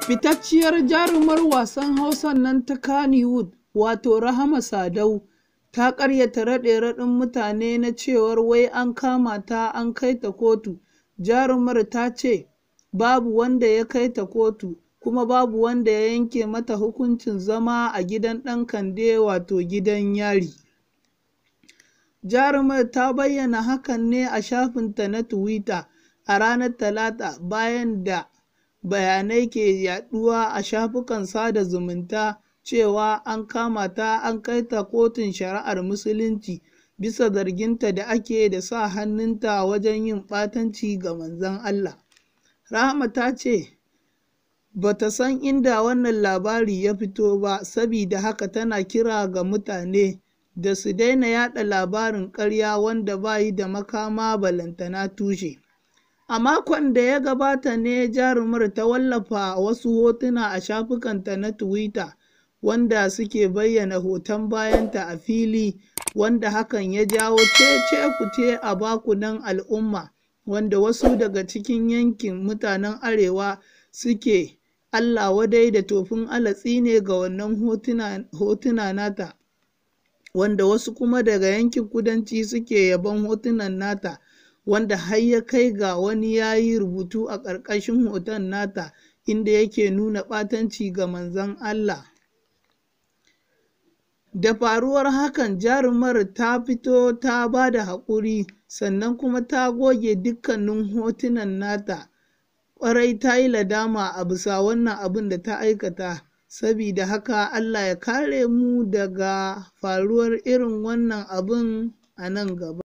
Fitacciyar jarumar wasan Hausan nan ta Kannywood, wato Rahama Sadau, ta ƙaryata raɗe-raɗin mutane na cewar wai an kama ta an kai ta kotu. Jarumar ta ce babu wanda ya kai ta kotu, kuma babu wanda ya yanke mata hukuncin zama a gidan ɗan kande, wato gidan yari. Jarumar ta bayyana hakan ne a shafinta na Twitter a ranar Talata, bayan da bayanai ke yaɗuwa a shafukan sada zumunta cewa an kama ta an kai ta kotun shari'ar Musulunci bisa zarginta da ake da sa hannunta wajen yin ɓatanci ga Manzon Allah. Rahama ta ce ba ta san inda wannan labari ya fito ba, sabida haka tana kira ga mutane da su daina yaɗa labarin ƙarya wanda ba yi da makama balantana tushe. A makon da ya gabata ne jarumar ta wallafa wasu hotuna a shafukanta na Twitter wanda suke bayyana hoton bayanta a fili, wanda hakan ya jawo cece-kuce a bakunan al'umma, wanda wasu daga cikin yankin mutanen Arewa suke Allah wadai da tofin alatsi ne ga wannan hotuna nata, wanda wasu kuma daga yankin kudanci suke yabon hotunan nata, wanda har ya kai ga wani ya yi rubutu a ƙarƙashin hoton nata inda yake nuna ɓatanci ga Manzon Allah. Da faruwar hakan, jarumar ta fito ta ba da haƙuri, sannan kuma ta goge dukkanin hotunan nata. Ƙwarai ta yi ladama a bisa wannan abin da ta aikata, sabida haka Allah ya kare mu daga faruwar irin wannan abin a nan gaba.